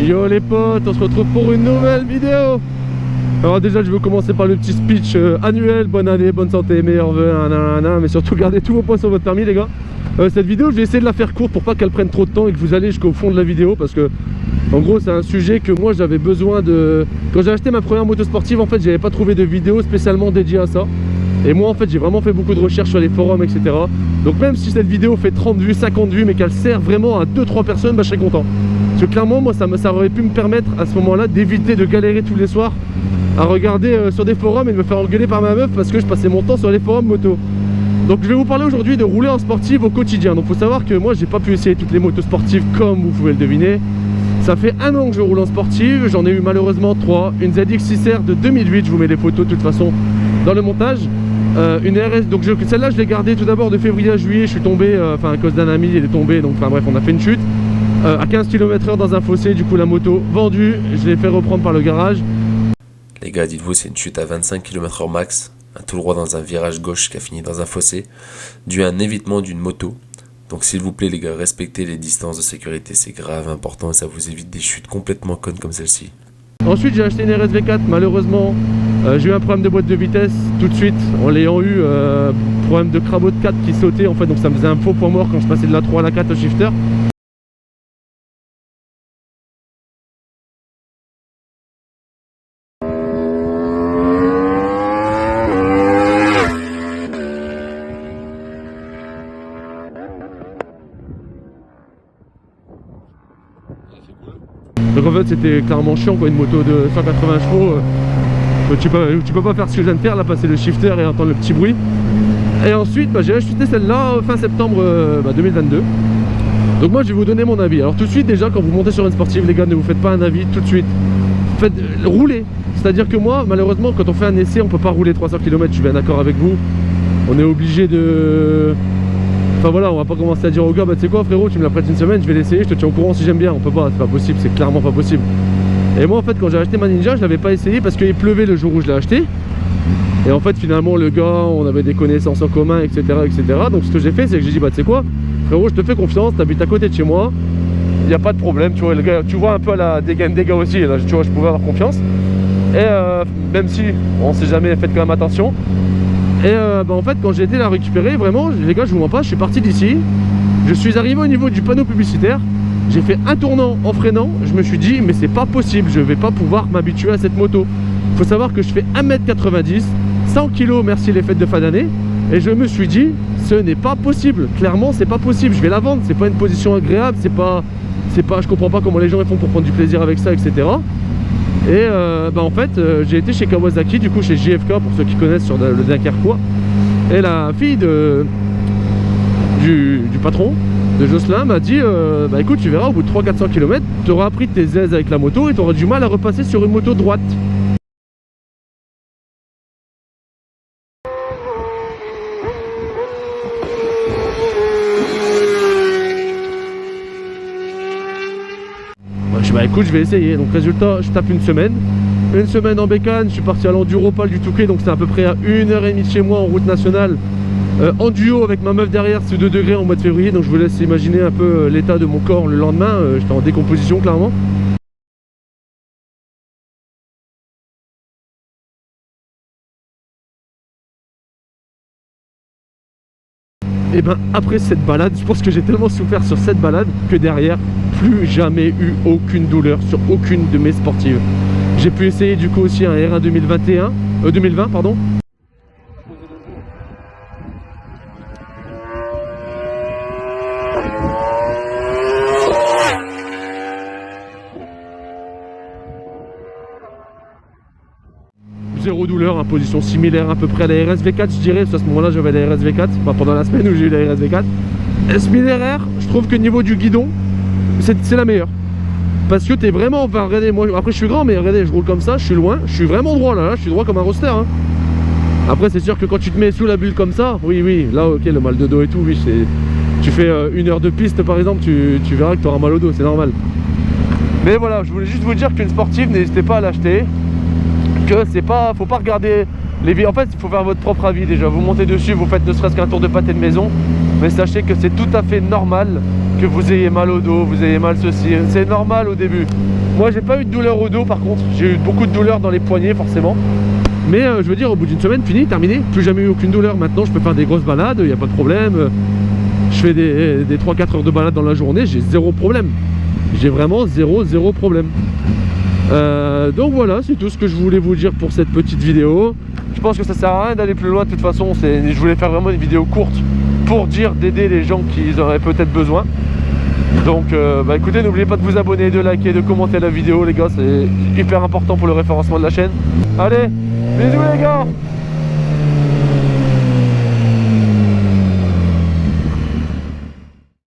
Yo les potes, on se retrouve pour une nouvelle vidéo. Alors déjà je veux commencer par le petit speech annuel. Bonne année, bonne santé, meilleurs vœux, mais surtout gardez tous vos points sur votre permis les gars. Cette vidéo je vais essayer de la faire courte pour pas qu'elle prenne trop de temps et que vous allez jusqu'au fond de la vidéo. Parce que en gros c'est un sujet que moi j'avais besoin de... Quand j'ai acheté ma première moto sportive en fait j'avais pas trouvé de vidéo spécialement dédiée à ça. Et moi en fait j'ai vraiment fait beaucoup de recherches sur les forums etc. Donc même si cette vidéo fait 30 vues, 50 vues mais qu'elle sert vraiment à 2-3 personnes, bah je serais content. Parce que clairement moi ça aurait pu me permettre à ce moment là d'éviter de galérer tous les soirs à regarder sur des forums et de me faire engueuler par ma meuf parce que je passais mon temps sur les forums moto. Donc je vais vous parler aujourd'hui de rouler en sportive au quotidien. Donc faut savoir que moi j'ai pas pu essayer toutes les motos sportives comme vous pouvez le deviner. Ça fait un an que je roule en sportive, j'en ai eu malheureusement 3. Une ZX6R de 2008, je vous mets les photos de toute façon dans le montage. Une RS, donc celle-là je l'ai gardée tout d'abord de février à juillet, je suis tombé, à cause d'un ami il est tombé, donc bref on a fait une chute à 15 km/h dans un fossé, du coup la moto vendue, je l'ai fait reprendre par le garage. Les gars, dites-vous, c'est une chute à 25 km/h max, un tout droit dans un virage gauche qui a fini dans un fossé, dû à un évitement d'une moto. Donc s'il vous plaît les gars, respectez les distances de sécurité, c'est grave important et ça vous évite des chutes complètement connes comme celle-ci. Ensuite j'ai acheté une RSV4, malheureusement j'ai eu un problème de boîte de vitesse tout de suite en l'ayant eu, problème de crabeau de 4 qui sautait en fait, donc ça me faisait un faux point mort quand je passais de la 3 à la 4 au shifter. Donc en fait c'était clairement chiant quoi, une moto de 180 chevaux, tu peux pas faire ce que je viens de faire là, passer le shifter et entendre le petit bruit. Et ensuite j'ai acheté celle-là fin septembre 2022. Donc moi je vais vous donner mon avis. Alors tout de suite déjà quand vous montez sur une sportive les gars, ne vous faites pas un avis tout de suite. Faites rouler. C'est-à-dire que moi malheureusement quand on fait un essai on peut pas rouler 300 km, je suis bien d'accord avec vous. On est obligé de... Enfin voilà, on va pas commencer à dire au gars, bah tu sais quoi frérot, tu me la prêtes une semaine, je vais l'essayer, je te tiens au courant si j'aime bien. On peut pas, c'est pas possible, c'est clairement pas possible. Et moi en fait quand j'ai acheté ma Ninja, je l'avais pas essayé parce qu'il pleuvait le jour où je l'ai acheté. Et en fait finalement le gars, on avait des connaissances en commun, etc. Donc ce que j'ai fait c'est que j'ai dit, bah tu sais quoi frérot, je te fais confiance, t'habites à côté de chez moi, il n'y a pas de problème, tu vois, le gars, tu vois un peu à la des gars aussi, et là tu vois je pouvais avoir confiance. Et même si on sait jamais, faites quand même attention. Et en fait quand j'ai été la récupérer, vraiment les gars je vous mens pas, je suis parti d'ici, je suis arrivé au niveau du panneau publicitaire, j'ai fait un tournant en freinant, je me suis dit mais c'est pas possible, je vais pas pouvoir m'habituer à cette moto. Faut savoir que je fais 1m90, 100 kg merci les fêtes de fin d'année, et je me suis dit ce n'est pas possible, clairement c'est pas possible, je vais la vendre, c'est pas une position agréable, c'est pas, je comprends pas comment les gens font pour prendre du plaisir avec ça, etc. Et en fait j'ai été chez Kawasaki, du coup chez JFK pour ceux qui connaissent sur le Dunkerquois. Et la fille du patron de Jocelyn m'a dit bah écoute tu verras au bout de 300-400 km tu auras appris tes aises avec la moto et tu auras du mal à repasser sur une moto droite. Bah écoute je vais essayer, donc résultat je tape une semaine en bécane, je suis parti à l'Enduropal du Touquet, donc c'est à peu près à 1h30 de chez moi en route nationale, en duo avec ma meuf derrière, c'est 2 degrés en mois de février, donc je vous laisse imaginer un peu l'état de mon corps le lendemain, j'étais en décomposition clairement. Et ben après cette balade, je pense que j'ai tellement souffert sur cette balade que derrière, plus jamais eu aucune douleur sur aucune de mes sportives. J'ai pu essayer du coup aussi un R1 2020 pardon. Zéro douleur, hein, position similaire à peu près à la RSV4 je dirais, parce qu'à ce moment là j'avais la RSV4, enfin pendant la semaine où j'ai eu la RSV4. SPDRR, je trouve que niveau du guidon, c'est la meilleure. Parce que t'es vraiment, enfin regardez, moi après je suis grand mais regardez, je roule comme ça, je suis loin, je suis vraiment droit là, je suis droit comme un roster. Hein. Après c'est sûr que quand tu te mets sous la bulle comme ça, oui, là ok le mal de dos et tout, oui, tu fais 1 heure de piste par exemple, tu verras que tu auras mal au dos, c'est normal. Mais voilà, je voulais juste vous dire qu'une sportive, n'hésitez pas à l'acheter. Que c'est pas, faut pas regarder les vies, en fait il faut faire votre propre avis déjà, vous montez dessus, vous faites ne serait-ce qu'un tour de pâté de maison, mais sachez que c'est tout à fait normal que vous ayez mal au dos, vous ayez mal ceci, c'est normal au début. Moi j'ai pas eu de douleur au dos par contre, j'ai eu beaucoup de douleur dans les poignets forcément. Mais je veux dire, au bout d'une semaine, fini, terminé, plus jamais eu aucune douleur. Maintenant je peux faire des grosses balades, il n'y a pas de problème. Je fais des 3-4 heures de balade dans la journée, j'ai zéro problème. J'ai vraiment zéro problème. Donc voilà, c'est tout ce que je voulais vous dire pour cette petite vidéo. Je pense que ça sert à rien d'aller plus loin de toute façon. Je voulais faire vraiment une vidéo courte pour dire d'aider les gens qui auraient peut-être besoin. Donc bah écoutez, n'oubliez pas de vous abonner, de liker, de commenter la vidéo les gars, c'est hyper important pour le référencement de la chaîne. Allez, bisous les gars.